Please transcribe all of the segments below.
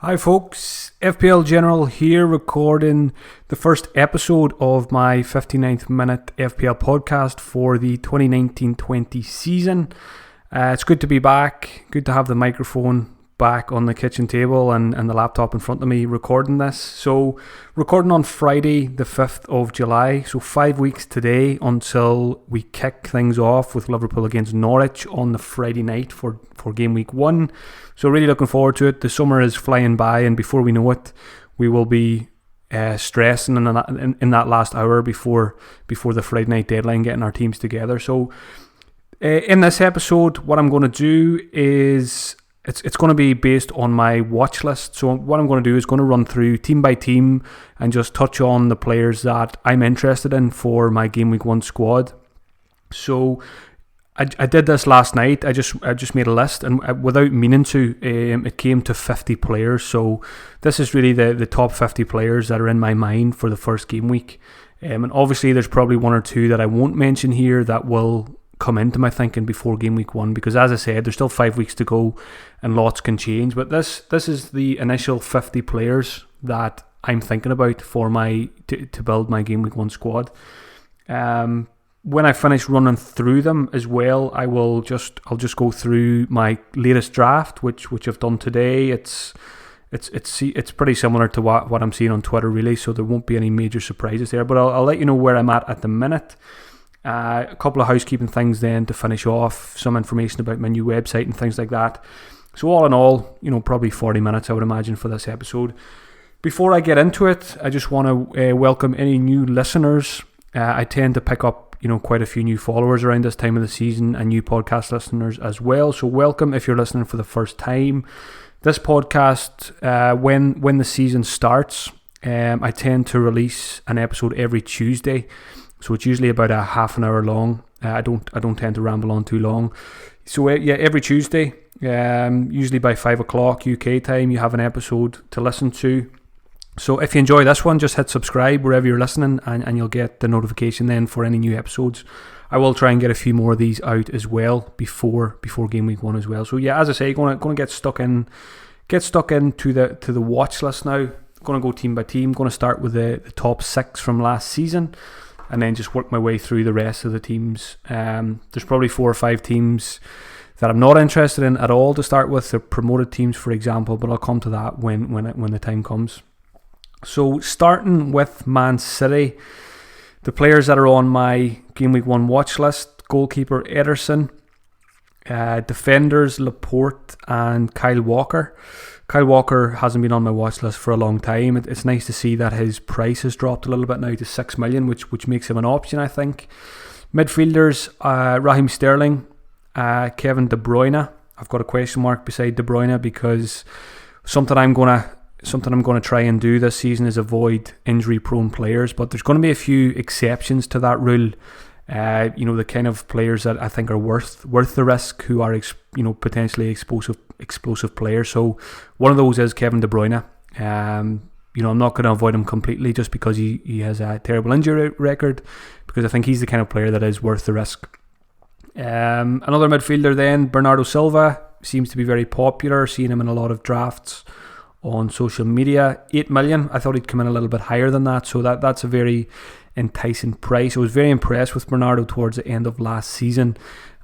Hi folks, FPL General here, recording the first episode of my 59th minute FPL podcast for the 2019-20 season. It's good to be back, good to have the microphone back on the kitchen table and the laptop in front of me recording this. So recording on Friday the 5th of July, so 5 weeks today until we kick things off with Liverpool against Norwich on the Friday night for Gameweek 1. So really looking forward to it. The summer is flying by, and before we know it, we will be stressing in that last hour before the Friday night deadline, getting our teams together. So in this episode, what I'm going to do is it's going to be based on my watch list. So what I'm going to do is going to run through team by team and just touch on the players that I'm interested in for my Game Week 1 squad. So I did this last night. I just made a list, and without meaning to, it came to 50 players. So this is really the top 50 players that are in my mind for the first game week. And obviously there's probably one or two that I won't mention here that will come into my thinking before game week 1, because as I said, there's still 5 weeks to go and lots can change. But this is the initial 50 players that I'm thinking about for to build my game week 1 squad. When I finish running through them as well, I'll just go through my latest draft, which I've done today. It's pretty similar to what I'm seeing on Twitter, really, so there won't be any major surprises there. But I'll let you know where I'm at the minute. A couple of housekeeping things then to finish off, some information about my new website and things like that. So all in all, probably 40 minutes I would imagine for this episode. Before I get into it, I just want to welcome any new listeners. I tend to pick up quite a few new followers around this time of the season, and new podcast listeners as well. So welcome if you're listening for the first time. This podcast, when the season starts, I tend to release an episode every Tuesday. So it's usually about a half an hour long. I don't tend to ramble on too long. So every Tuesday, usually by 5 o'clock UK time, you have an episode to listen to. So if you enjoy this one, just hit subscribe wherever you're listening, and you'll get the notification then for any new episodes. I will try and get a few more of these out as well before Game Week 1 as well. So yeah, as I say, going to get stuck into the watch list now. Going to go team by team. Going to start with the top 6 from last season, and then just work my way through the rest of the teams. There's probably 4 or 5 teams that I'm not interested in at all to start with. They're promoted teams, for example, but I'll come to that when the time comes. So starting with Man City, the players that are on my Game Week 1 watch list: goalkeeper Ederson, defenders Laporte and Kyle Walker. Kyle Walker hasn't been on my watch list for a long time. It's nice to see that his price has dropped a little bit now to 6 million, which makes him an option, I think. Midfielders, Raheem Sterling, Kevin De Bruyne. I've got a question mark beside De Bruyne because something I'm going to try and do this season is avoid injury-prone players, but there's going to be a few exceptions to that rule. The kind of players that I think are worth the risk, who are potentially explosive players. So one of those is Kevin De Bruyne. I'm not going to avoid him completely just because he has a terrible injury record, because I think he's the kind of player that is worth the risk. Another midfielder then, Bernardo Silva, seems to be very popular. Seeing him in a lot of drafts on social media. 8 million. I thought he'd come in a little bit higher than that, so that's a very enticing price. I was very impressed with Bernardo towards the end of last season,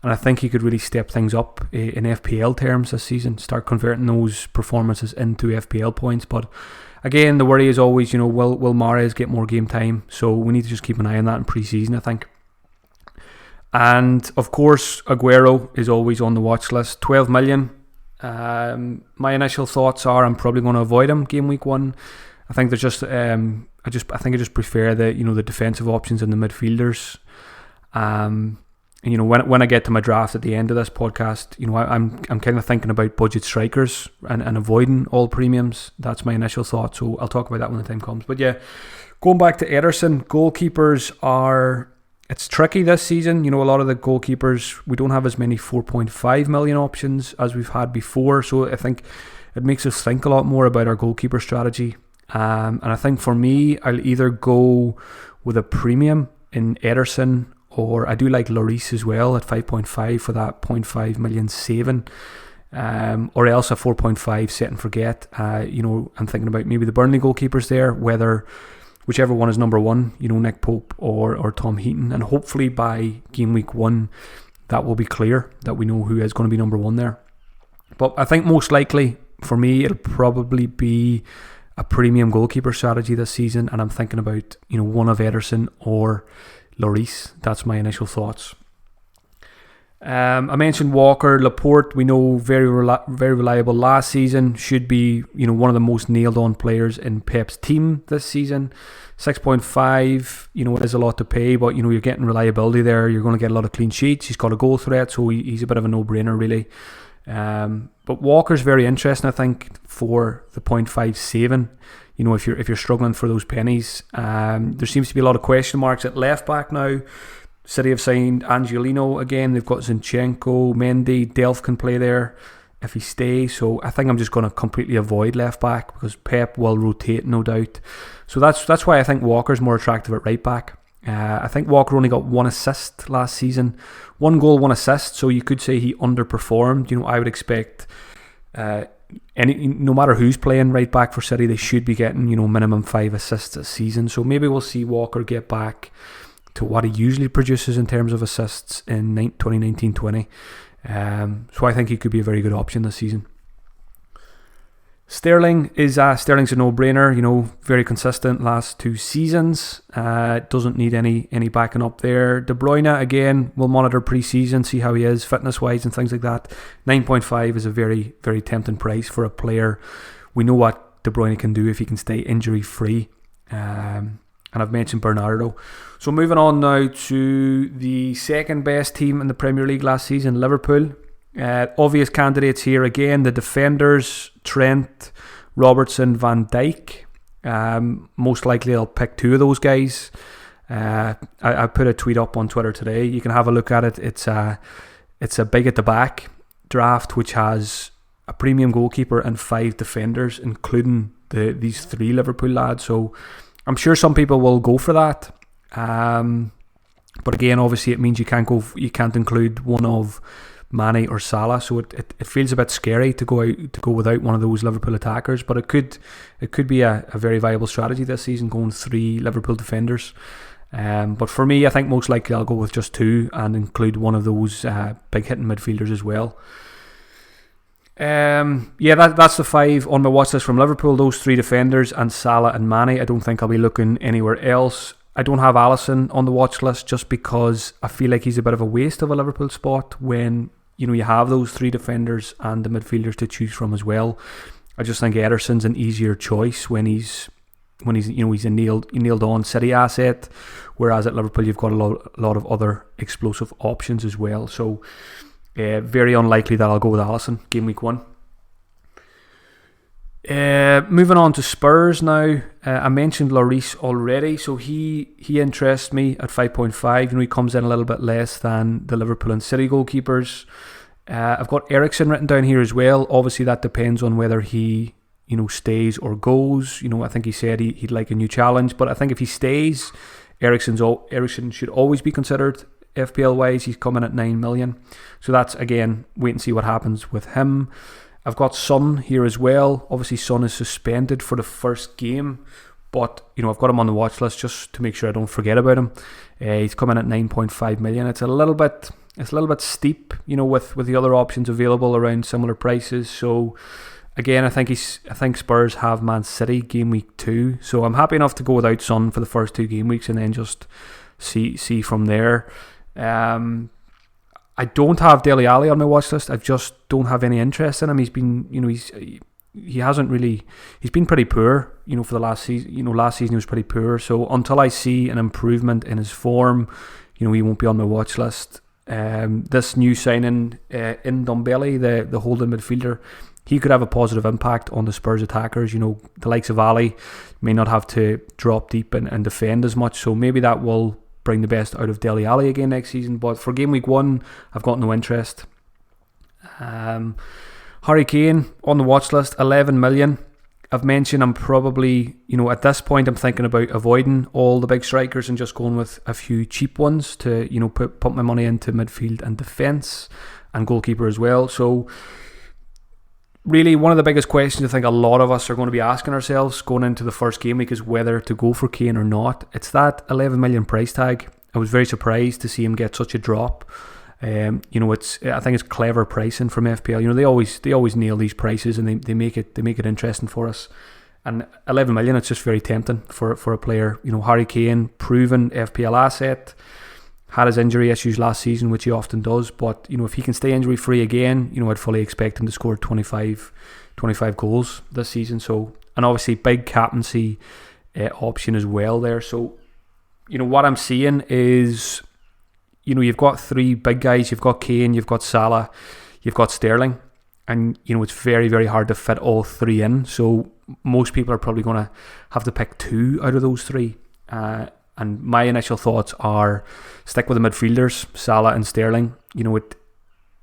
and I think he could really step things up in FPL terms this season, start converting those performances into FPL points. But again, the worry is always, will Mahrez get more game time? So we need to just keep an eye on that in pre-season, I think. And of course, Aguero is always on the watch list. 12 million. My initial thoughts are I'm probably going to avoid him Game Week 1. I think there's just I just prefer the defensive options and the midfielders. When I get to my draft at the end of this podcast, I'm kind of thinking about budget strikers and avoiding all premiums. That's my initial thought. So I'll talk about that when the time comes. But yeah, going back to Ederson, goalkeepers it's tricky this season. A lot of the goalkeepers, we don't have as many 4.5 million options as we've had before. So I think it makes us think a lot more about our goalkeeper strategy. And I think for me, I'll either go with a premium in Ederson, or I do like Lloris as well at 5.5 for that 0.5 million saving. or else a 4.5 set and forget. I'm thinking about maybe the Burnley goalkeepers there, whichever one is number one, Nick Pope or Tom Heaton, and hopefully by game week 1 that will be clear that we know who is going to be number one there. But I think most likely for me it'll probably be a premium goalkeeper strategy this season, and I'm thinking about one of Ederson or Lloris. That's my initial thoughts. I mentioned Walker. Laporte, we know very reliable last season. Should be one of the most nailed on players in Pep's team this season. 6.5, it is a lot to pay, but you're getting reliability there. You're going to get a lot of clean sheets. He's got a goal threat, so he's a bit of a no-brainer really. But Walker's very interesting, I think, for the 0.57. If you're struggling for those pennies. There seems to be a lot of question marks at left back now. City have signed Angelino again. They've got Zinchenko, Mendy, Delph can play there if he stays. So I think I'm just going to completely avoid left back because Pep will rotate, no doubt. So that's why I think Walker's more attractive at right back. I think Walker only got 1 assist last season. 1 goal, 1 assist. So you could say he underperformed. I would expect no matter who's playing right back for City, they should be getting minimum 5 assists a season. So maybe we'll see Walker get back to what he usually produces in terms of assists in 2019-20. So I think he could be a very good option this season. Sterling's a no-brainer, very consistent last 2 seasons. Doesn't need any backing up there. De Bruyne, again, we'll monitor pre-season, see how he is fitness-wise and things like that. 9.5 is a very, very tempting price for a player. We know what De Bruyne can do if he can stay injury-free. And I've mentioned Bernardo. So moving on now to the second best team in the Premier League last season, Liverpool. Obvious candidates here again, the defenders, Trent, Robertson, Van Dijk. Most likely I'll pick 2 of those guys. I put a tweet up on Twitter today. You can have a look at it. It's a big at the back draft which has a premium goalkeeper and 5 defenders, including these 3 Liverpool lads. So I'm sure some people will go for that. But again, obviously it means you can't include one of Mane or Salah, so it feels a bit scary to go without one of those Liverpool attackers. But it could be a very viable strategy this season, going 3 Liverpool defenders. But for me, I think most likely I'll go with just 2 and include one of those big hitting midfielders as well. That's the 5 on my watch list from Liverpool. Those 3 defenders and Salah and Mane. I don't think I'll be looking anywhere else. I don't have Alisson on the watch list just because I feel like he's a bit of a waste of a Liverpool spot when you have those 3 defenders and the midfielders to choose from as well. I just think Ederson's an easier choice when he's a nailed on City asset, whereas at Liverpool you've got a lot of other explosive options as well. So very unlikely that I'll go with Alisson game week 1. Moving on to Spurs now. I mentioned Lloris already, so he interests me at 5.5. He comes in a little bit less than the Liverpool and City goalkeepers. I've got Eriksen written down here as well. Obviously that depends on whether he stays or goes. I think he said he'd like a new challenge, but I think if he stays, Eriksen should always be considered FPL wise. He's coming at 9 million, so that's again wait and see what happens with him. I've got Son here as well. Obviously Son is suspended for the first game, but I've got him on the watch list just to make sure I don't forget about him. He's coming at 9.5 million. It's a little bit steep, with the other options available around similar prices. So again, I think Spurs have Man City game week 2, so I'm happy enough to go without Son for the first 2 game weeks and then just see from there. I don't have Dele Alli on my watch list. I just don't have any interest in him. He's been, he's been pretty poor, for the last season. Last season he was pretty poor. So until I see an improvement in his form, he won't be on my watch list. This new signing in Ndombele, the holding midfielder, he could have a positive impact on the Spurs attackers. The likes of Ali may not have to drop deep and defend as much. So maybe that will bring the best out of Dele Alli again next season. But for game week 1, I've got no interest. Harry Kane on the watch list, 11 million. I've mentioned I'm probably, at this point I'm thinking about avoiding all the big strikers and just going with a few cheap ones to, put my money into midfield and defence and goalkeeper as well. So really, one of the biggest questions I think a lot of us are going to be asking ourselves going into the first game week is whether to go for Kane or not. It's that 11 million price tag. I was very surprised to see him get such a drop. I think it's clever pricing from FPL. They always nail these prices, and they make it interesting for us. And 11 million, it's just very tempting for a player. Harry Kane, proven FPL asset, had his injury issues last season, which he often does. But if he can stay injury free again, I'd fully expect him to score 25 goals this season. So, and obviously big captaincy option as well there. So, what I'm seeing is, you've got three big guys. You've got Kane, you've got Salah, you've got Sterling, and it's very, very hard to fit all three in. So most people are probably going to have to pick two out of those three. And my initial thoughts are stick with the midfielders, Salah and Sterling.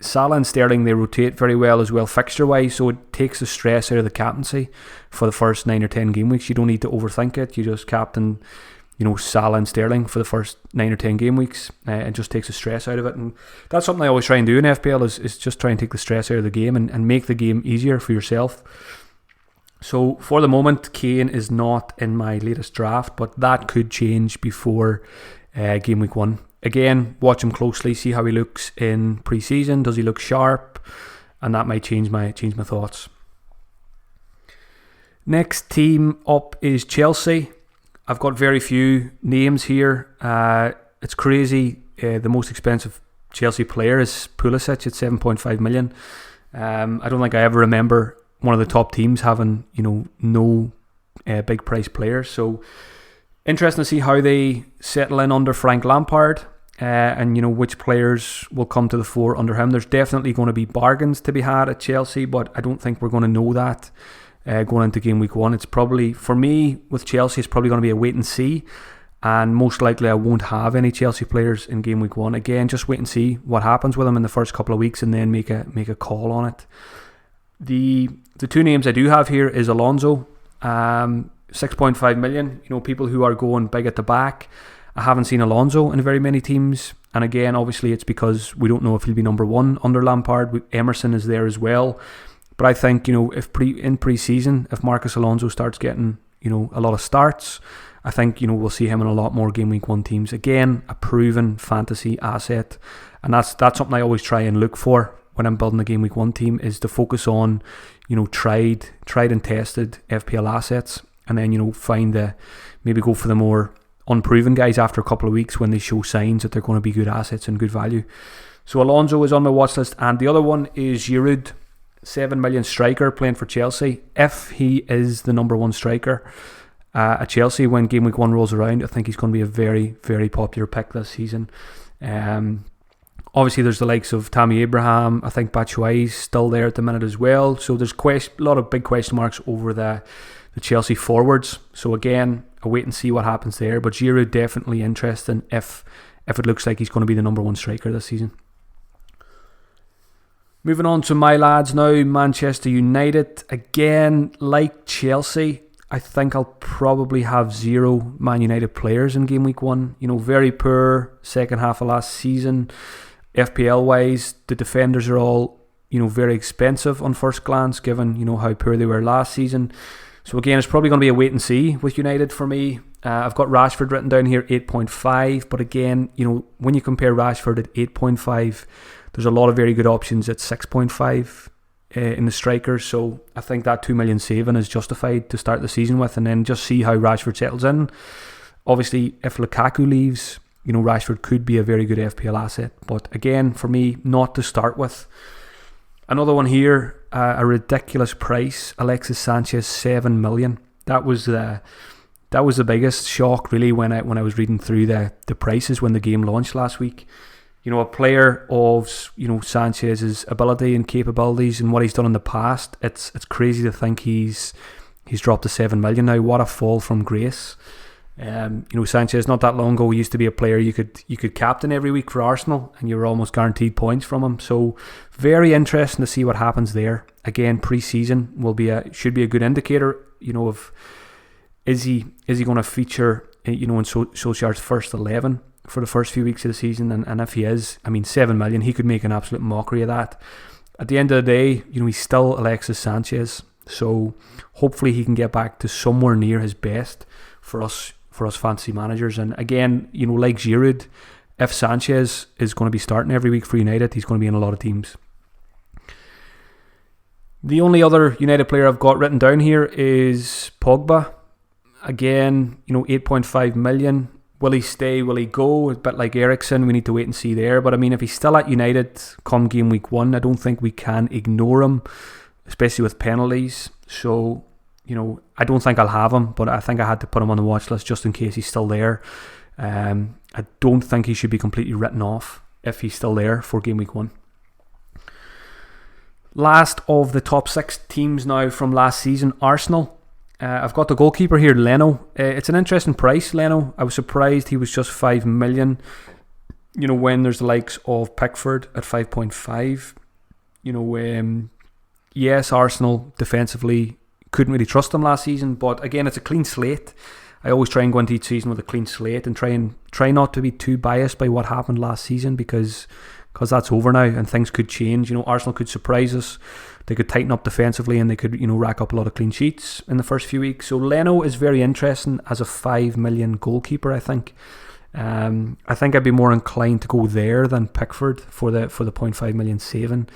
Salah and Sterling, they rotate very well as well fixture-wise, so it takes the stress out of the captaincy for the first 9 or 10 game weeks. You don't need to overthink it. You just captain, Salah and Sterling for the first 9 or 10 game weeks. It just takes the stress out of it. And that's something I always try and do in FPL is just try and take the stress out of the game and make the game easier for yourself. So for the moment, Kane is not in my latest draft, but that could change before game week 1. Again, watch him closely, see how he looks in pre-season. Does he look sharp? And that might change my thoughts. Next team up is Chelsea. I've got very few names here. It's crazy. The most expensive Chelsea player is Pulisic at 7.5 million. I don't think I ever remember one of the top teams having, no big price players. So interesting to see how they settle in under Frank Lampard, and which players will come to the fore under him. There's definitely going to be bargains to be had at Chelsea, but I don't think we're going to know that going into game week 1. It's probably, for me with Chelsea, it's probably going to be a wait and see, and most likely I won't have any Chelsea players in game week 1. Again, just wait and see what happens with them in the first couple of weeks, and then make a call on it. The two names I do have here is Alonso, 6.5 million. People who are going big at the back. I haven't seen Alonso in very many teams, and again, obviously it's because we don't know if he'll be number 1 under Lampard. Emerson is there as well, but I think if in pre-season, if Marcus Alonso starts getting a lot of starts, I think we'll see him in a lot more game week 1 teams. Again, a proven fantasy asset, and that's something I always try and look for when I'm building a game week 1 team, is to focus on tried and tested FPL assets, and then maybe go for the more unproven guys after a couple of weeks when they show signs that they're going to be good assets and good value. So Alonso is on my watch list, and the other one is Giroud, 7 million striker playing for Chelsea. If he is the number 1 striker at Chelsea when game week 1 rolls around, I think he's going to be a very, very popular pick this season. Obviously, there's the likes of Tammy Abraham. I think Batshuayi's still there at the minute as well. So there's a lot of big question marks over the Chelsea forwards. So again, I'll wait and see what happens there. But Giroud definitely interesting if it looks like he's going to be the number 1 striker this season. Moving on to my lads now, Manchester United. Again, like Chelsea, I think I'll probably have 0 Man United players in game week 1. Very poor second half of last season. FPL wise, the defenders are all very expensive on first glance, given how poor they were last season. So again, it's probably going to be a wait and see with United for me. I've got Rashford written down here 8.5, but again, when you compare Rashford at 8.5, there's a lot of very good options at 6.5 in the strikers. So I think that 2 million saving is justified to start the season with, and then just see how Rashford settles in. Obviously, if Lukaku leaves, Rashford could be a very good FPL asset. But again, for me, not to start with. Another one here, a ridiculous price. Alexis Sanchez, 7 million. That was the biggest shock, really, when I was reading through the prices when the game launched last week. A player of Sanchez's ability and capabilities and what he's done in the past, it's crazy to think he's dropped to 7 million now. What a fall from grace. Sanchez, not that long ago, used to be a player you could captain every week for Arsenal, and you were almost guaranteed points from him. So very interesting to see what happens there. Again, pre-season should be a good indicator. Of is he going to feature in Solskjaer's first 11 for the first few weeks of the season, and if he is, 7 million, he could make an absolute mockery of that. at the end of the day, he's still Alexis Sanchez. So hopefully he can get back to somewhere near his best for us fantasy managers. And again, like Giroud, if Sanchez is going to be starting every week for United, he's going to be in a lot of teams. The only other United player I've got written down here is Pogba. Again, 8.5 million. Will he stay? Will he go? A bit like Eriksen, we need to wait and see there. But I mean, if he's still at United come game week 1, I don't think we can ignore him, especially with penalties. So, I don't think I'll have him, but I think I had to put him on the watch list just in case he's still there. I don't think he should be completely written off if he's still there for game week 1. Last of the top 6 teams now from last season, Arsenal. I've got the goalkeeper here, Leno. It's an interesting price, Leno. I was surprised he was just 5 million. When there's the likes of Pickford at 5.5. Yes, Arsenal defensively couldn't really trust them last season, but again, it's a clean slate. I always try and go into each season with a clean slate and try not to be too biased by what happened last season because that's over now and things could change. Arsenal could surprise us. They could tighten up defensively and they could, rack up a lot of clean sheets in the first few weeks. So Leno is very interesting as a 5 million goalkeeper, I think. I think I'd be more inclined to go there than Pickford for the 0.5 million saving.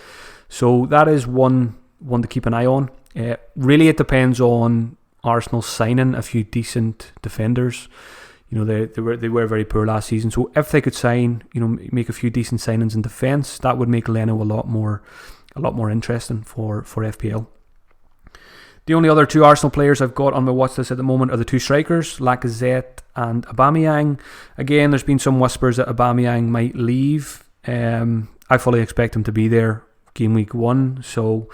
So that is one to keep an eye on. Really, it depends on Arsenal signing a few decent defenders. They were very poor last season. So if they could sign, make a few decent signings in defence, that would make Leno a lot more interesting for FPL. The only other 2 Arsenal players I've got on my watch list at the moment are the 2 strikers, Lacazette and Aubameyang. Again, there's been some whispers that Aubameyang might leave. I fully expect him to be there game week 1. So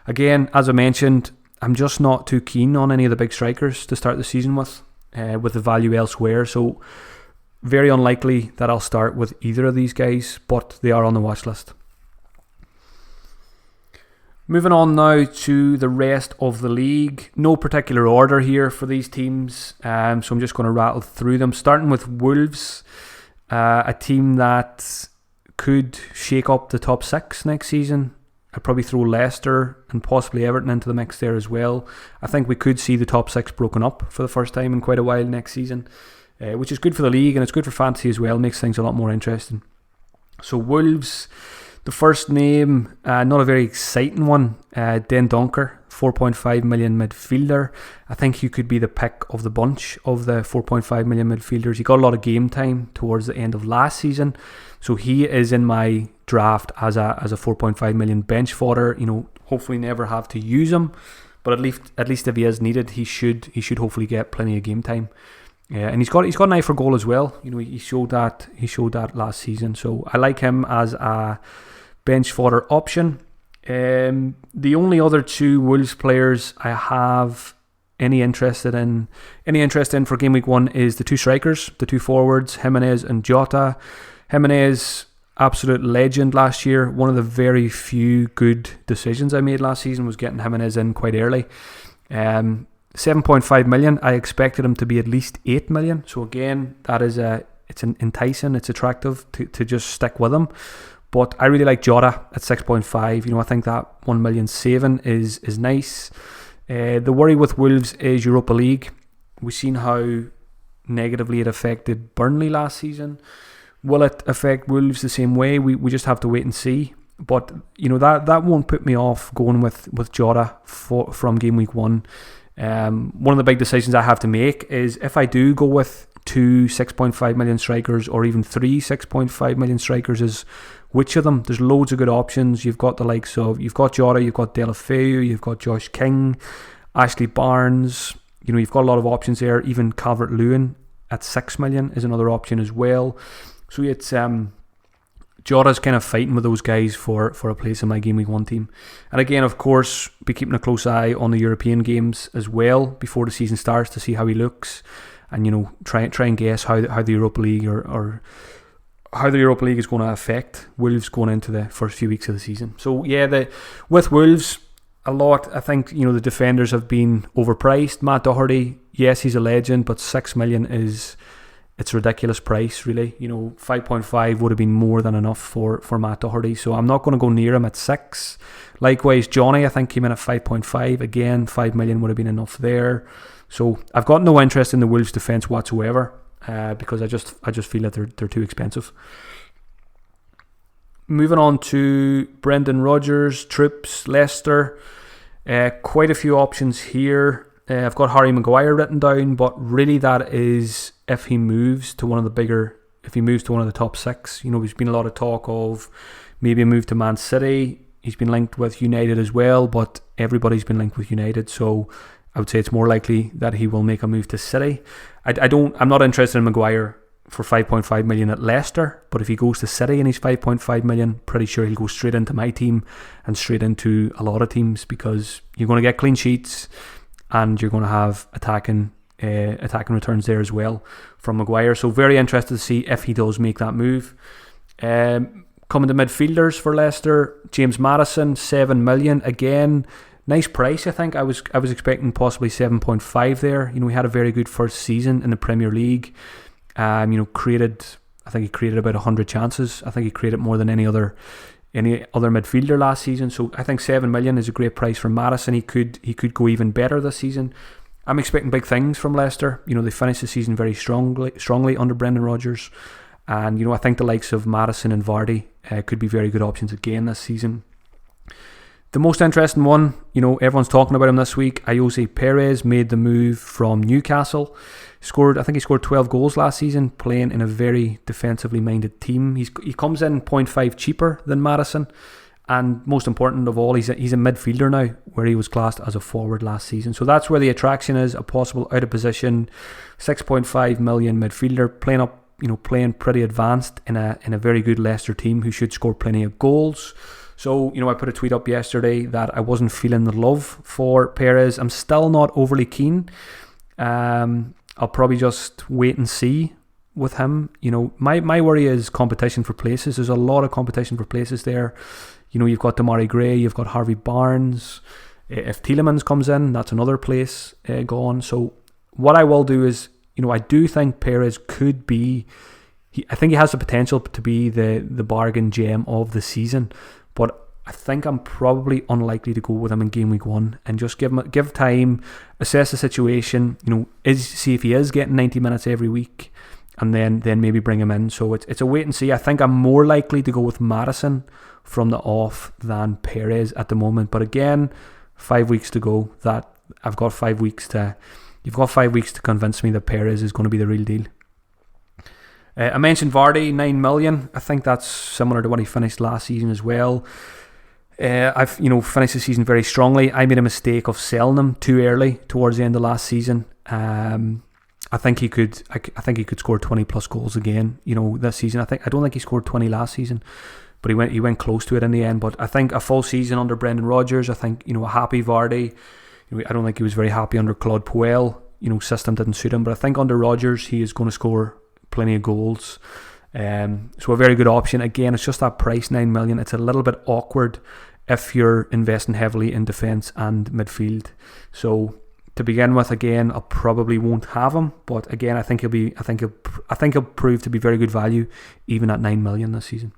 again, as I mentioned, I'm just not too keen on any of the big strikers to start the season with the value elsewhere. So very unlikely that I'll start with either of these guys, but they are on the watch list. Moving on now to the rest of the league. No particular order here for these teams, so I'm just going to rattle through them. Starting with Wolves, a team that could shake up the top 6 next season. I'd probably throw Leicester and possibly Everton into the mix there as well. I think we could see the top 6 broken up for the first time in quite a while next season, which is good for the league and it's good for fantasy as well. Makes things a lot more interesting. So Wolves, the first name, not a very exciting one, Den Donker, 4.5 million midfielder. I think he could be the pick of the bunch of the 4.5 million midfielders. He got a lot of game time towards the end of last season, so he is in my draft as a 4.5 million bench fodder. Hopefully never have to use him, but at least if he is needed, he should hopefully get plenty of game time. And he's got an eye for goal as well. He showed that last season, so I like him as a bench fodder option. The only other 2 Wolves players I have any interest in for game week 1 is the 2 strikers, the 2 forwards, Jimenez and Jota. Jimenez, absolute legend last year. One of the very few good decisions I made last season was getting Jimenez in quite early. 7.5 million. I expected him to be at least 8 million. So again, that is it's enticing, it's attractive to just stick with him. But I really like Jota at 6.5. I think that 1 million saving is nice. The worry with Wolves is Europa League. We've seen how negatively it affected Burnley last season. Will it affect Wolves the same way? We just have to wait and see. But that won't put me off going with Jota from game week 1. One of the big decisions I have to make is if I do go with 2 6.5 million strikers or even 3 6.5 million strikers, is which of them? There's loads of good options. You've got the likes of, you've got Jota, you've got Deulofeu, you've got Josh King, Ashley Barnes. You've got a lot of options there. Even Calvert-Lewin at 6 million is another option as well. So it's Jota's kind of fighting with those guys for a place in my Game Week 1 team. And again, of course, be keeping a close eye on the European games as well before the season starts to see how he looks. And, try and guess how the Europa League or how the Europa League is going to affect Wolves going into the first few weeks of the season. So, yeah, with Wolves, a lot, I think, the defenders have been overpriced. Matt Doherty, yes, he's a legend, but 6 million is it's ridiculous price, really. 5.5 would have been more than enough for Matt Doherty. So I'm not going to go near him at 6. Likewise, Johnny, I think, came in at 5.5. Again, 5 million would have been enough there. So I've got no interest in the Wolves' defence whatsoever because I just feel that they're too expensive. Moving on to Brendan Rodgers, Troops, Leicester. Quite a few options here. I've got Harry Maguire written down, but really that is if he moves to one of the top 6. There's been a lot of talk of maybe a move to Man City. He's been linked with United as well, but everybody's been linked with United, so I would say it's more likely that he will make a move to City. I'm not interested in Maguire for 5.5 million at Leicester, but if he goes to City and he's 5.5 million, pretty sure he'll go straight into my team and straight into a lot of teams, because you're going to get clean sheets and you're going to have attacking returns there as well from Maguire. So very interested to see if he does make that move. Coming to midfielders for Leicester, James Maddison, 7 million. Again, nice price, I think. I was expecting possibly 7.5 there. He had a very good first season in the Premier League. I think he created about 100 chances. I think he created more than any other midfielder last season. So I think 7 million is a great price for Maddison. He could go even better this season. I'm expecting big things from Leicester. They finished the season very strongly under Brendan Rodgers. And, I think the likes of Maddison and Vardy could be very good options again this season. The most interesting one, everyone's talking about him this week. Ayoze Perez made the move from Newcastle. I think he scored 12 goals last season, playing in a very defensively minded team. He comes in 0.5 cheaper than Maddison. And most important of all, he's a midfielder now, where he was classed as a forward last season. So that's where the attraction is, a possible out of position 6.5 million midfielder playing pretty advanced in a very good Leicester team who should score plenty of goals. So, I put a tweet up yesterday that I wasn't feeling the love for Perez. I'm still not overly keen. I'll probably just wait and see with him. My worry is competition for places. There's a lot of competition for places there. You've got Damari Gray, you've got Harvey Barnes. If Tielemans comes in, that's another place gone. So what I will do is, I do think Perez could be, I think he has the potential to be the bargain gem of the season, but I think I'm probably unlikely to go with him in game week 1 and just give time, assess the situation, see if he is getting 90 minutes every week, and then maybe bring him in. So it's a wait and see. I think I'm more likely to go with Maddison from the off than Perez at the moment. But again, 5 weeks to go. You've got 5 weeks to convince me that Perez is going to be the real deal. I mentioned Vardy, 9 million. I think that's similar to what he finished last season as well. I've finished the season very strongly. I made a mistake of selling him too early towards the end of last season. I think he could score 20 plus goals again. This season. I don't think he scored 20 last season, but he went close to it in the end. But I think a full season under Brendan Rodgers. I think a happy Vardy. I don't think he was very happy under Claude Puel. System didn't suit him, but I think under Rodgers he is going to score plenty of goals. So a very good option. Again, it's just that price, 9 million. It's a little bit awkward if you're investing heavily in defence and midfield. So to begin with, again, I probably won't have him, but again, I think he'll prove to be very good value even at 9 million this season.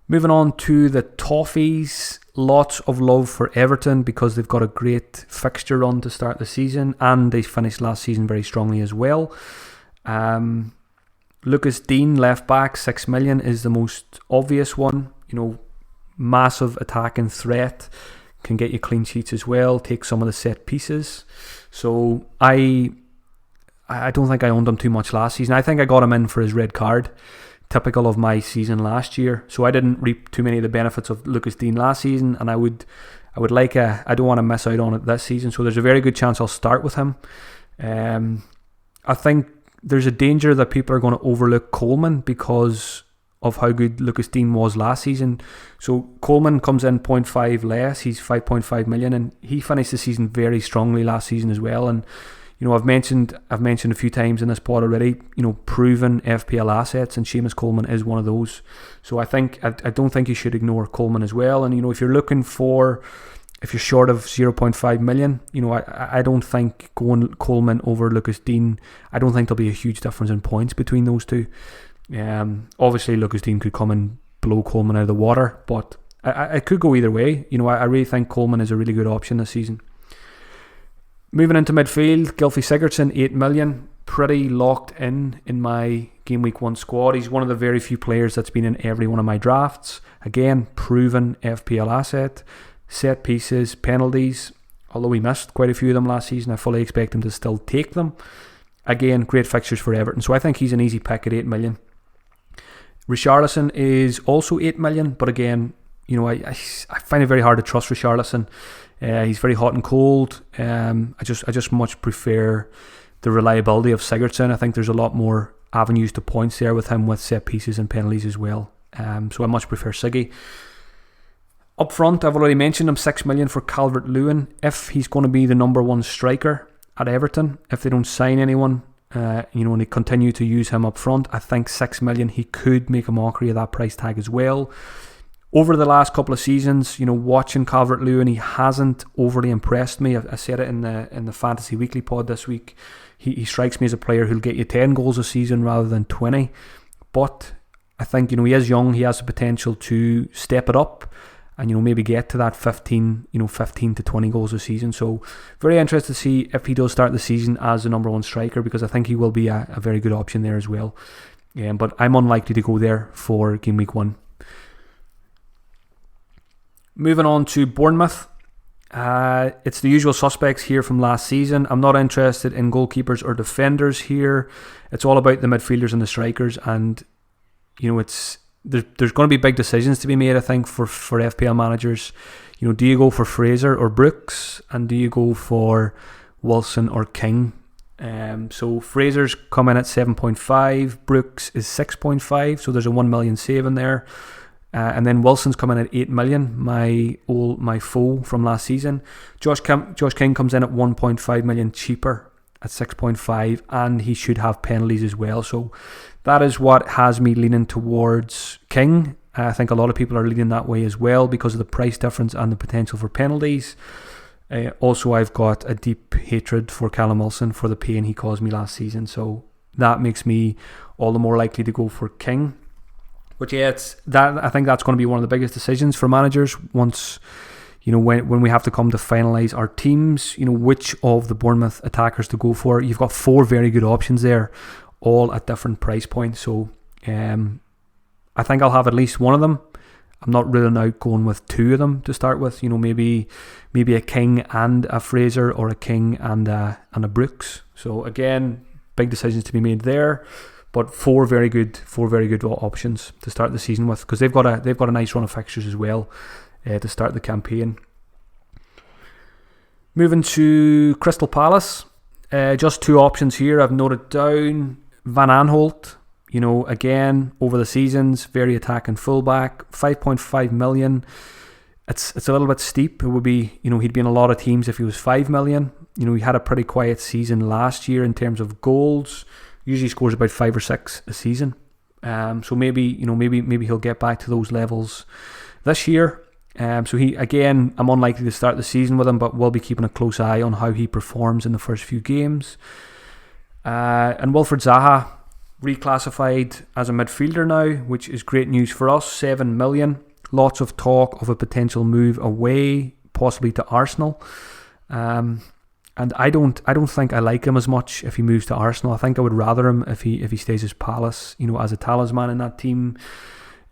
Moving on to the Toffees, lots of love for Everton because they've got a great fixture run to start the season, and they finished last season very strongly as well. Lucas Dean, left back, 6 million is the most obvious one. Massive attacking threat, can get you clean sheets as well, take some of the set pieces. So I don't think I owned him too much last season. I think I got him in for his red card, typical of my season last year. So I didn't reap too many of the benefits of Lucas Dean last season, and I don't want to miss out on it this season. So there's a very good chance I'll start with him. I think there's a danger that people are going to overlook Coleman because of how good Lucas Dean was last season. So Coleman comes in 0.5 less. He's 5.5 million, and he finished the season very strongly last season as well. And I've mentioned a few times in this pod already, proven FPL assets, and Seamus Coleman is one of those. So I don't think you should ignore Coleman as well. And if you're looking for if you're short of 0.5 million, I don't think going Coleman over Lucas Dean, I don't think there'll be a huge difference in points between those two. Obviously Lucas Dean could come and blow Coleman out of the water, but I could go either way. I really think Coleman is a really good option this season. Moving into midfield, Gylfi Sigurdsson, 8 million. Pretty locked in my Game Week 1 squad. He's one of the very few players that's been in every one of my drafts. Again, proven FPL asset. Set pieces, penalties. Although he missed quite a few of them last season, I fully expect him to still take them. Again, great fixtures for Everton. So I think he's an easy pick at 8 million. Richarlison is also 8 million. But again, I find it very hard to trust Richarlison. He's very hot and cold. I just much prefer the reliability of Sigurdsson. I think there's a lot more avenues to points there with him, with set pieces and penalties as well. So I much prefer Siggy. Up front, I've already mentioned him, 6 million for Calvert-Lewin. If he's going to be the number one striker at Everton, if they don't sign anyone, and they continue to use him up front, I think 6 million, he could make a mockery of that price tag as well. Over the last couple of seasons, watching Calvert-Lewin, he hasn't overly impressed me. I said it in the Fantasy Weekly pod this week. He strikes me as a player who'll get you 10 goals a season rather than 20. But I think, he is young. He has the potential to step it up and, maybe get to that 15 to 20 goals a season. So very interested to see if he does start the season as the number one striker, because I think he will be a very good option there as well. But I'm unlikely to go there for Game Week 1. Moving on to Bournemouth. It's the usual suspects here from last season. I'm not interested in goalkeepers or defenders here. It's all about the midfielders and the strikers, and there's going to be big decisions to be made, I think, for FPL managers. Do you go for Fraser or Brooks, and do you go for Wilson or King? So Fraser's come in at 7.5, Brooks is 6.5, so there's a 1 million saving there. And then Wilson's coming at 8 million, my foe from last season. Josh King comes in at 1.5 million cheaper at 6.5, and he should have penalties as well. So that is what has me leaning towards King. I think a lot of people are leaning that way as well because of the price difference and the potential for penalties. Also, I've got a deep hatred for Callum Wilson for the pain he caused me last season. So that makes me all the more likely to go for King. But yeah, I think that's going to be one of the biggest decisions for managers once, when we have to come to finalise our teams, which of the Bournemouth attackers to go for. You've got 4 very good options there, all at different price points. So I think I'll have at least one of them. I'm not ruling out going with 2 of them to start with. maybe a King and a Fraser, or a King and a Brooks. So again, big decisions to be made there. But 4 very good options to start the season with, because they've got a nice run of fixtures as well to start the campaign. Moving to Crystal Palace, just 2 options here I've noted down. Van Aanholt, again over the seasons, very attacking fullback, 5.5 million. It's a little bit steep. It would be, he'd be in a lot of teams if he was 5 million. He had a pretty quiet season last year in terms of goals. Usually scores about 5 or 6 a season. So maybe he'll get back to those levels this year. So I'm unlikely to start the season with him, but we'll be keeping a close eye on how he performs in the first few games. And Wilfried Zaha, reclassified as a midfielder now, which is great news for us. 7 million. Lots of talk of a potential move away, possibly to Arsenal. And I don't think I like him as much if he moves to Arsenal. I think I would rather him if he stays as Palace, as a talisman in that team.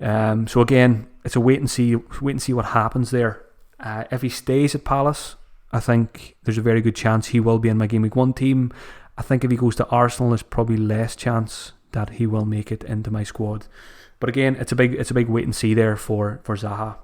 So again, it's a wait and see what happens there. If he stays at Palace, I think there's a very good chance he will be in my Game Week 1 team. I think if he goes to Arsenal, there's probably less chance that he will make it into my squad. But again, it's a big wait and see there for Zaha.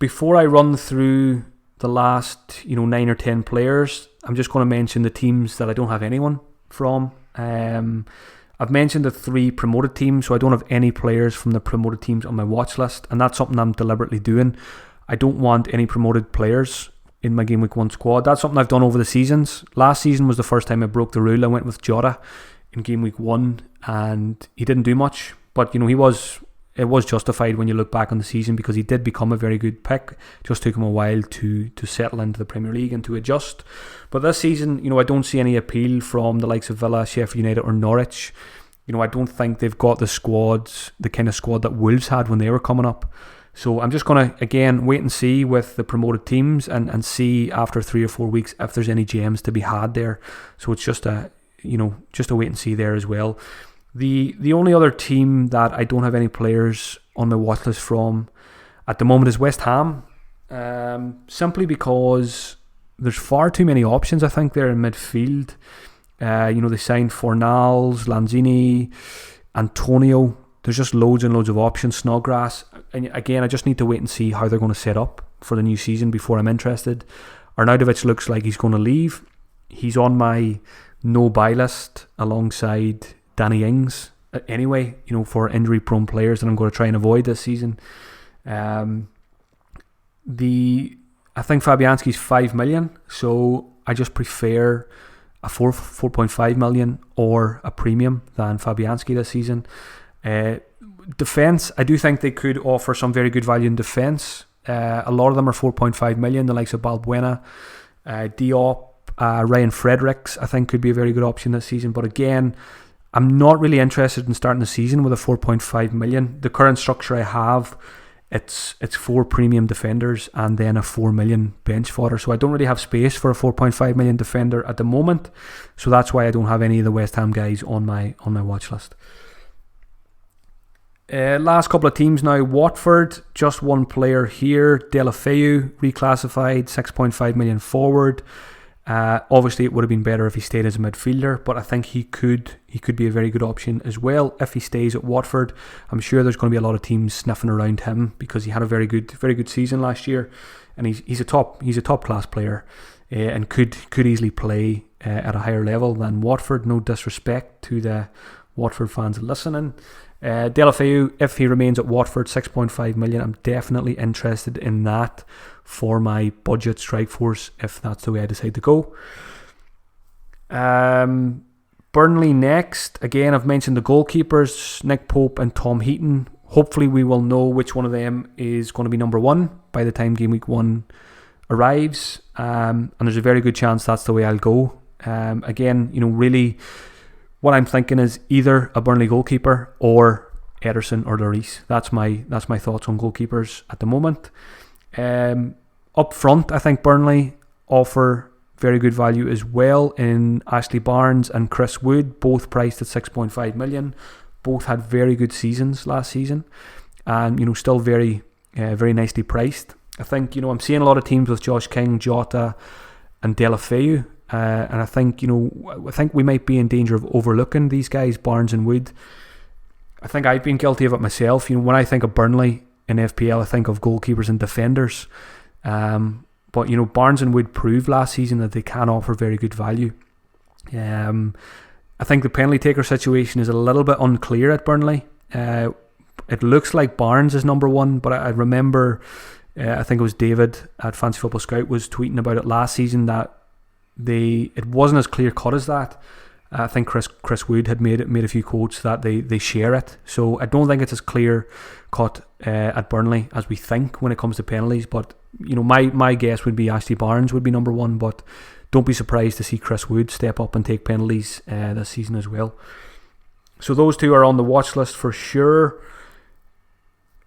Before I run through the last 9 or 10 players, I'm just going to mention the teams that I don't have anyone from. I've mentioned the 3 promoted teams, so I don't have any players from the promoted teams on my watch list, and that's something I'm deliberately doing. I don't want any promoted players in my Game Week 1 squad. That's something I've done over the seasons. Last season was the first time I broke the rule. I went with Jota in Game Week 1, and he didn't do much, but he was it was justified when you look back on the season, because he did become a very good pick. Just took him a while to settle into the Premier League and to adjust. But this season, I don't see any appeal from the likes of Villa, Sheffield United or Norwich. I don't think they've got the kind of squad that Wolves had when they were coming up. So I'm just going to, again, wait and see with the promoted teams and see after 3 or 4 weeks if there's any gems to be had there. So it's just a wait and see there as well. The only other team that I don't have any players on my watch list from at the moment is West Ham. Simply because there's far too many options, I think, there in midfield. They signed Fornals, Lanzini, Antonio. There's just loads and loads of options. Snodgrass. And again, I just need to wait and see how they're going to set up for the new season before I'm interested. Arnautovic looks like he's going to leave. He's on my no-buy list alongside Danny Ings. Anyway, for injury-prone players that I'm going to try and avoid this season. I think Fabianski's 5 million, so I just prefer a 4.5 million or a premium than Fabianski this season. Defence, I do think they could offer some very good value in defence. A lot of them are 4.5 million, the likes of Balbuena, Diop, Ryan Fredericks, I think could be a very good option this season. But again, I'm not really interested in starting the season with a 4.5 million. The current structure I have, it's 4 premium defenders and then a 4 million bench fodder. So I don't really have space for a 4.5 million defender at the moment. So that's why I don't have any of the West Ham guys on my watch list. Last couple of teams now. Watford, just one player here. Deulofeu, reclassified, 6.5 million forward. Obviously, it would have been better if he stayed as a midfielder, but I think he could be a very good option as well if he stays at Watford. I'm sure there's going to be a lot of teams sniffing around him because he had a very good season last year, and he's a top class player, and could easily play at a higher level than Watford. No disrespect to the Watford fans listening. Deulofeu, if he remains at Watford, 6.5 million. I'm definitely interested in that for my budget strike force, if that's the way I decide to go. Burnley next. Again, I've mentioned the goalkeepers, Nick Pope and Tom Heaton. Hopefully we will know which one of them is going to be number 1 by the time Game Week 1 arrives. And there's a very good chance that's the way I'll go. Again, really, what I'm thinking is either a Burnley goalkeeper or Ederson or Lloris. That's my thoughts on goalkeepers at the moment. Up front, I think Burnley offer very good value as well in Ashley Barnes and Chris Wood, both priced at 6.5 million. Both had very good seasons last season, and still very nicely priced. I think I'm seeing a lot of teams with Josh King, Jota, and Deulofeu. And I think we might be in danger of overlooking these guys, Barnes and Wood. I think I've been guilty of it myself. When I think of Burnley in FPL, I think of goalkeepers and defenders. But Barnes and Wood proved last season that they can offer very good value. I think the penalty taker situation is a little bit unclear at Burnley. It looks like Barnes is number 1, but I remember, I think it was David at Fancy Football Scout was tweeting about it last season that it wasn't as clear cut as that. I think Chris Wood had made a few quotes that they share it. So I don't think it's as clear cut at Burnley as we think when it comes to penalties. But my guess would be Ashley Barnes would be number 1. But don't be surprised to see Chris Wood step up and take penalties this season as well. So those two are on the watch list for sure.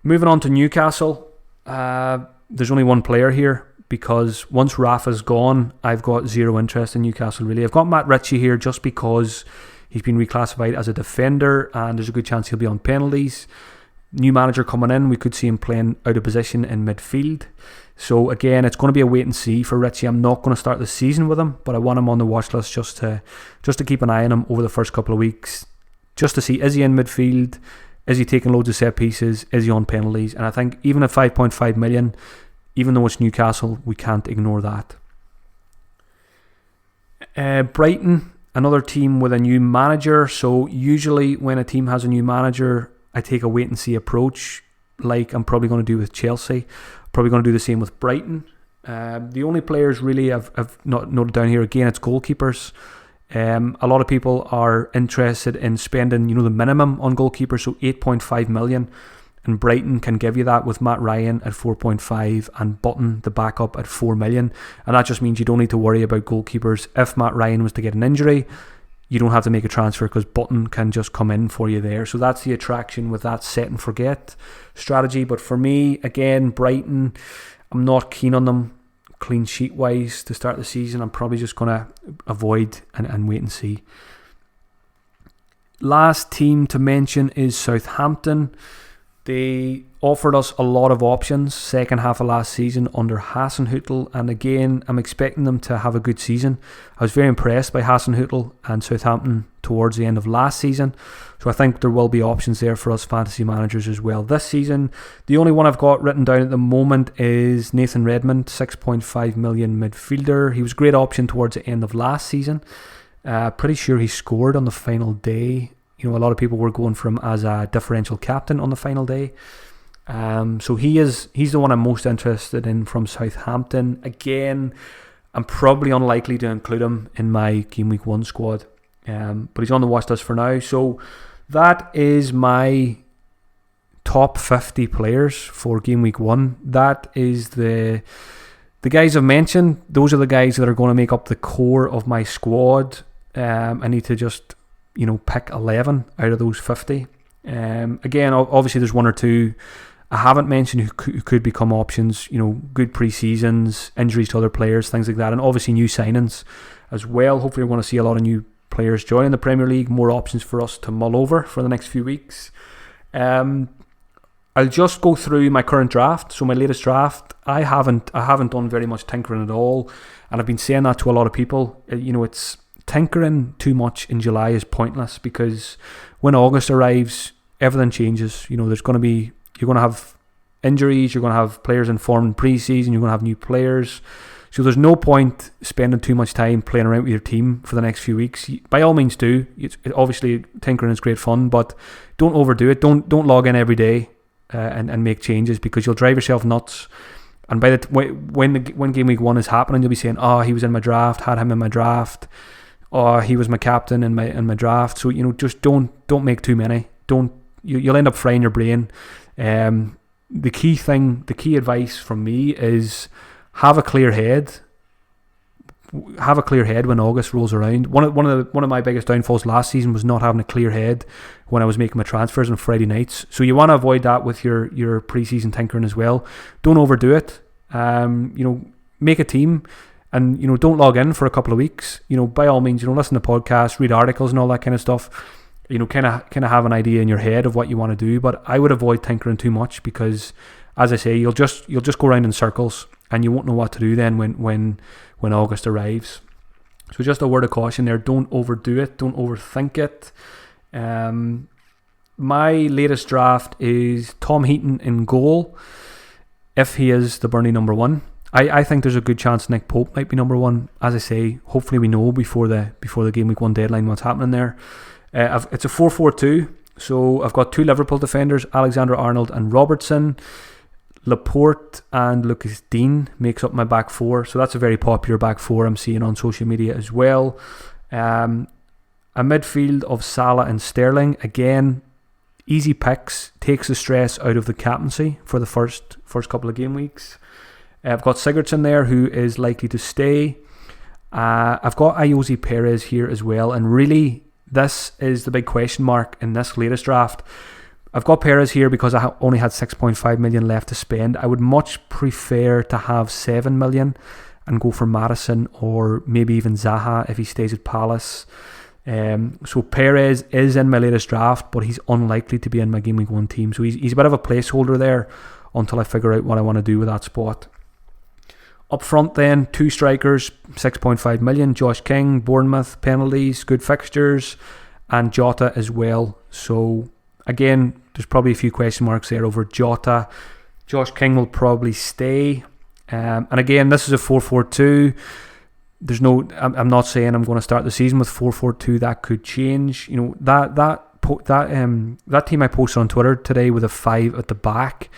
Moving on to Newcastle, there's only one player here, because once Rafa's gone, I've got zero interest in Newcastle really. I've got Matt Ritchie here just because he's been reclassified as a defender and there's a good chance he'll be on penalties. New manager coming in, we could see him playing out of position in midfield. So again, it's going to be a wait and see for Ritchie. I'm not going to start the season with him, but I want him on the watch list just to keep an eye on him over the first couple of weeks, just to see, is he in midfield, is he taking loads of set pieces, is he on penalties. And I think even at 5.5 million, even though it's Newcastle, we can't ignore that. Brighton, another team with a new manager. So usually when a team has a new manager, I take a wait and see approach, like I'm probably going to do with Chelsea. Probably going to do the same with Brighton. The only players really I've not noted down here, again, it's goalkeepers. A lot of people are interested in spending the minimum on goalkeepers, so 8.5 million. and Brighton can give you that with Matt Ryan at 4.5 and Button, the backup, at 4 million. And that just means you don't need to worry about goalkeepers. If Matt Ryan was to get an injury, you don't have to make a transfer because Button can just come in for you there. So that's the attraction with that set and forget strategy. But for me, again, Brighton, I'm not keen on them clean sheet wise to start the season. I'm probably just going to avoid and wait and see. Last team to mention is Southampton. They offered us a lot of options second half of last season under Hasenhüttl, and again, I'm expecting them to have a good season. I was very impressed by Hasenhüttl and Southampton towards the end of last season, so I think there will be options there for us fantasy managers as well this season. The only one I've got written down at the moment is Nathan Redmond, 6.5 million midfielder. He was a great option towards the end of last season. Pretty sure he scored on the final day. You know, a lot of people were going for him as a differential captain on the final day. So he's the one I'm most interested in from Southampton. Again, I'm probably unlikely to include him in my Game Week 1 squad. But he's on the watch list for now. So that is my top 50 players for Game Week 1. That is the guys I've mentioned. Those are the guys that are going to make up the core of my squad. I need to just pick 11 out of those 50. Again, obviously there's one or two I haven't mentioned who could become options, good pre-seasons, injuries to other players, things like that, and obviously new signings as well. Hopefully we're going to see a lot of new players joining the Premier League, more options for us to mull over for the next few weeks. I'll just go through my current draft. So my latest draft, I haven't done very much tinkering at all, and I've been saying that to a lot of people. It's tinkering too much in July is pointless, because when August arrives, everything changes. You're going to have injuries, you're going to have players informed in pre-season, you're going to have new players. So there's no point spending too much time playing around with your team for the next few weeks. By all means do. Obviously tinkering is great fun, but don't overdo it. Don't log in every day and make changes, because you'll drive yourself nuts. And by when Game Week 1 is happening, you'll be saying, "Oh, he was in my draft, had him in my draft. Oh, he was my captain in my draft." So just don't make too many. You'll end up frying your brain. The key advice from me is have a clear head. Have a clear head when August rolls around. One of my biggest downfalls last season was not having a clear head when I was making my transfers on Friday nights. So you want to avoid that with your pre-season tinkering as well. Don't overdo it. Make a team. And don't log in for a couple of weeks. By all means, listen to podcasts, read articles, and all that kind of stuff. Kind of have an idea in your head of what you want to do. But I would avoid tinkering too much, because, as I say, you'll just go around in circles, and you won't know what to do then when August arrives. So just a word of caution there: don't overdo it, don't overthink it. My latest draft is Tom Heaton in goal, if he is the Burnley number 1. I think there's a good chance Nick Pope might be number 1. As I say, hopefully we know before the Game Week 1 deadline what's happening there. It's a 4-4-2, so I've got 2 Liverpool defenders, Alexander-Arnold and Robertson. Laporte and Lucas Digne makes up my back 4, so that's a very popular back 4 I'm seeing on social media as well. A midfield of Salah and Sterling, again, easy picks, takes the stress out of the captaincy for the first couple of game weeks. I've got Sigurdsson there, who is likely to stay. I've got Ayoze Perez here as well, and really this is the big question mark in this latest draft. I've got Perez here because I only had 6.5 million left to spend. I would much prefer to have 7 million and go for Maddison, or maybe even Zaha if he stays at Palace. So Perez is in my latest draft, but he's unlikely to be in my Game Week 1 team. So he's a bit of a placeholder there until I figure out what I want to do with that spot. Up front then, 2 strikers, 6.5 million. Josh King, Bournemouth, penalties, good fixtures, and Jota as well. So again, there's probably a few question marks there over Jota. Josh King will probably stay. And again, this is a 4-4-2. I'm not saying I'm going to start the season with 4-4-2. That could change. That team I posted on Twitter today with a 5 at the back.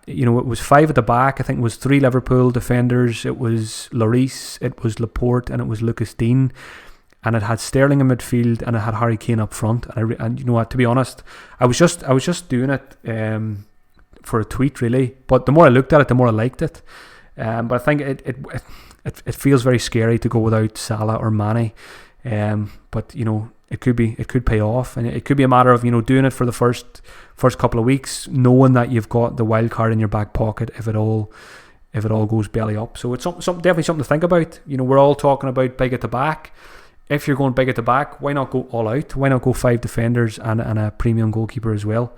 It was 5 at the back. I think it was 3 Liverpool defenders. It was Lloris, it was Laporte, and it was Lucas Digne. and it had Sterling in midfield, and it had Harry Kane up front. And you know what? To be honest, I was just doing it for a tweet, really. But the more I looked at it, the more I liked it. But I think it feels very scary to go without Salah or Mane. But you know, it could pay off, and it could be a matter of, you know, doing it for the first couple of weeks, knowing that you've got the wild card in your back pocket if it all goes belly up. So it's definitely something to think about. You know, we're all talking about big at the back. If you're going big at the back, why not go all out? Why not go 5 defenders and a premium goalkeeper as well?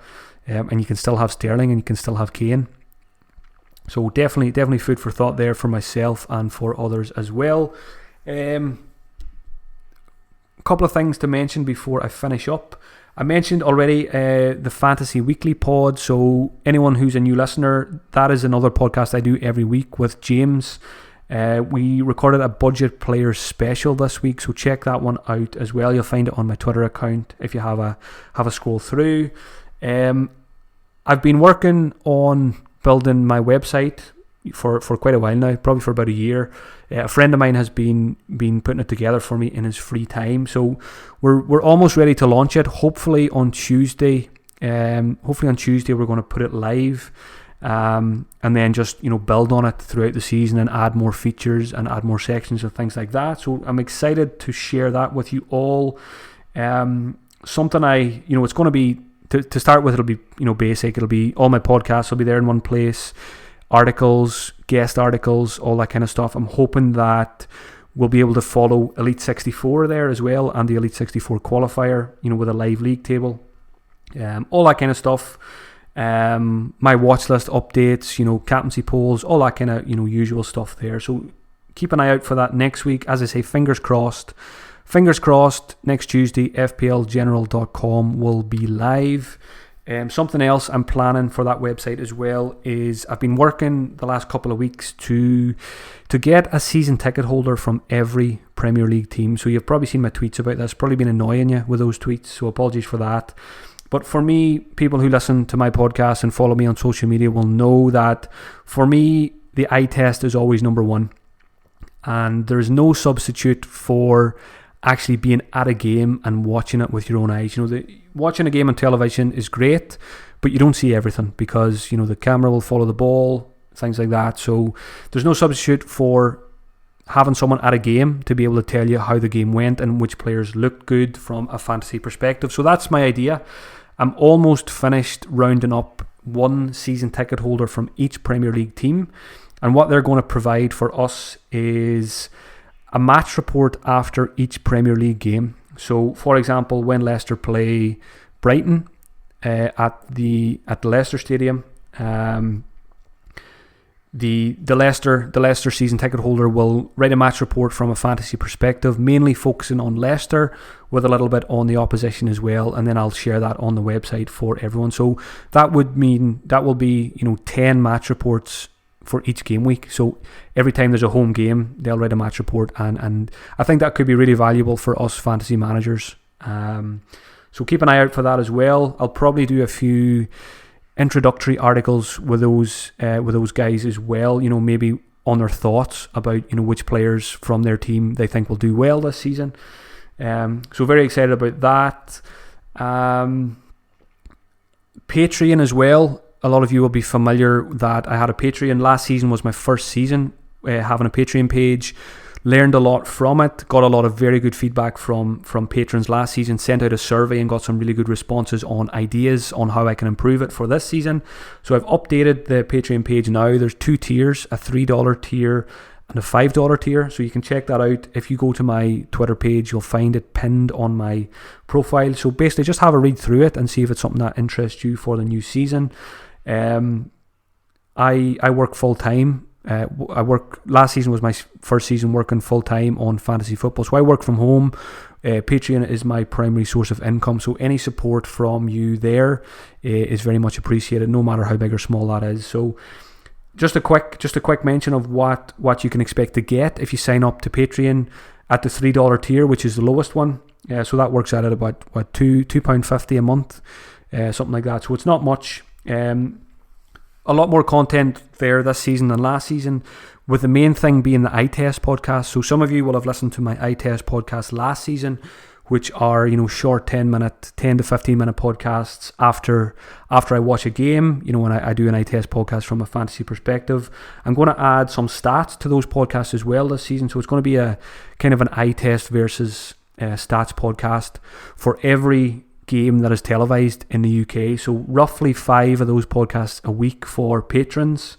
And you can still have Sterling, and you can still have Kane. So definitely food for thought there for myself and for others as well. Couple of things to mention before I finish up. I mentioned already the Fantasy Weekly pod, so anyone who's a new listener, that is another podcast I do every week with James. We recorded a budget players special this week, so check that one out as well. You'll find it on my Twitter account if you have a scroll through. I've been working on building my website for quite a while now, probably for about a year. A friend of mine has been putting it together for me in his free time, so we're almost ready to launch it. Hopefully on Tuesday we're going to put it live, and then just, you know, build on it throughout the season and add more features and add more sections and things like that. So I'm excited to share that with you all. Something it's going to be, to start with, it'll be, you know, basic. It'll be all my podcasts will be there in one place. Articles, guest articles, all that kind of stuff. I'm hoping that we'll be able to follow Elite 64 there as well, and the Elite 64 qualifier, you know, with a live league table, all that kind of stuff. My watch list updates, you know, captaincy polls, all that kind of, you know, usual stuff there. So keep an eye out for that next week. As I say, fingers crossed, next Tuesday, fplgeneral.com will be live. Something else I'm planning for that website as well is I've been working the last couple of weeks to get a season ticket holder from every Premier League team. So you've probably seen my tweets about this, probably been annoying you with those tweets, so apologies for that. But for me, people who listen to my podcast and follow me on social media will know that for me, the eye test is always number one. And there's no substitute for actually being at a game and watching it with your own eyes. You know, watching a game on television is great, but you don't see everything because, you know, the camera will follow the ball, things like that. So there's no substitute for having someone at a game to be able to tell you how the game went and which players looked good from a fantasy perspective. So that's my idea. I'm almost finished rounding up one season ticket holder from each Premier League team, and what they're going to provide for us is a match report after each Premier League game. So, for example, when Leicester play Brighton at the Leicester Stadium, the Leicester season ticket holder will write a match report from a fantasy perspective, mainly focusing on Leicester with a little bit on the opposition as well, and then I'll share that on the website for everyone. So that would mean that will be, you know, 10 match reports for each game week. So every time there's a home game, they'll write a match report, and I think that could be really valuable for us fantasy managers. So keep an eye out for that as well. I'll probably do a few introductory articles with those guys as well, you know, maybe on their thoughts about, you know, which players from their team they think will do well this season. So very excited about that. Patreon as well. A lot of you will be familiar that I had a Patreon. Last season was my first season having a Patreon page. Learned a lot from it, got a lot of very good feedback from patrons last season, sent out a survey and got some really good responses on ideas on how I can improve it for this season. So I've updated the Patreon page now. There's 2 tiers, a $3 tier and a $5 tier, so you can check that out. If you go to my Twitter page, you'll find it pinned on my profile. So basically just have a read through it and see if it's something that interests you for the new season. I work full time. Last season was my first season working full time on fantasy football, so I work from home. Patreon is my primary source of income, so any support from you there is very much appreciated, no matter how big or small that is. So just a quick mention of what you can expect to get if you sign up to Patreon at the $3 tier, which is the lowest one. So that works out at about £2.50 a month, something like that. So it's not much. A lot more content there this season than last season. with the main thing being the eye test podcast. So some of you will have listened to my eye test podcast last season, which are, short 10 to 15 minute podcasts after I watch a game, when I do an eye test podcast from a fantasy perspective. I'm going to add some stats to those podcasts as well this season. So it's going to be a kind of an eye test versus stats podcast for every game that is televised in the UK. So roughly 5 of those podcasts a week for patrons.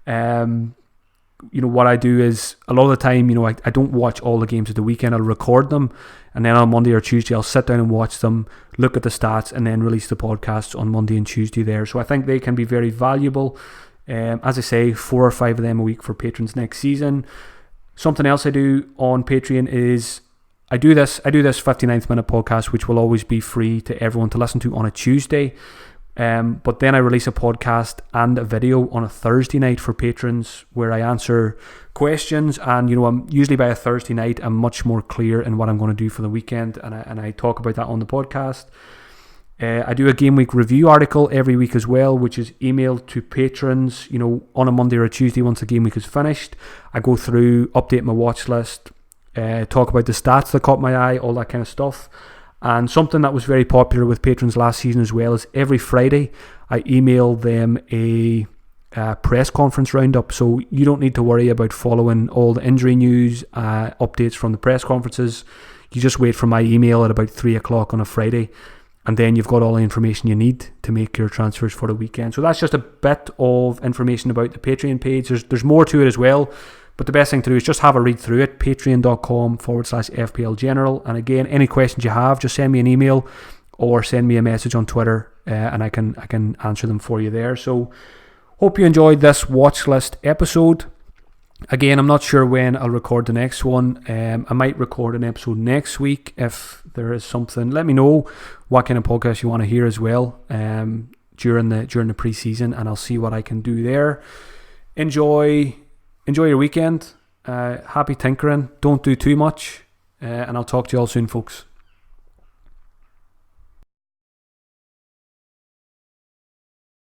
What I do is a lot of the time, I don't watch all the games of the weekend. I'll record them, and then on Monday or Tuesday I'll sit down and watch them, look at the stats, and then release the podcasts on Monday and Tuesday there. So I think they can be very valuable. As I say, 4 or 5 of them a week for patrons next season. Something else I do on Patreon is I do this 59th minute podcast, which will always be free to everyone to listen to on a Tuesday. But then I release a podcast and a video on a Thursday night for patrons where I answer questions, and I'm usually by a Thursday night I'm much more clear in what I'm going to do for the weekend, and I talk about that on the podcast. I do a Gameweek review article every week as well, which is emailed to patrons on a Monday or a Tuesday once the game week is finished. I go through, update my watch list, talk about the stats that caught my eye, all that kind of stuff. And something that was very popular with patrons last season as well is every Friday I email them a press conference roundup. So you don't need to worry about following all the injury news, updates from the press conferences. You just wait for my email at about 3 o'clock on a Friday, and then you've got all the information you need to make your transfers for the weekend. So that's just a bit of information about the Patreon page. There's more to it as well. But the best thing to do is just have a read through it, patreon.com/FPL General. And again, any questions you have, just send me an email or send me a message on Twitter, and I can answer them for you there. So hope you enjoyed this watch list episode. Again, I'm not sure when I'll record the next one. I might record an episode next week if there is something. Let me know what kind of podcast you want to hear as well during the pre-season, and I'll see what I can do there. Enjoy your weekend. Happy tinkering. Don't do too much. And I'll talk to you all soon, folks.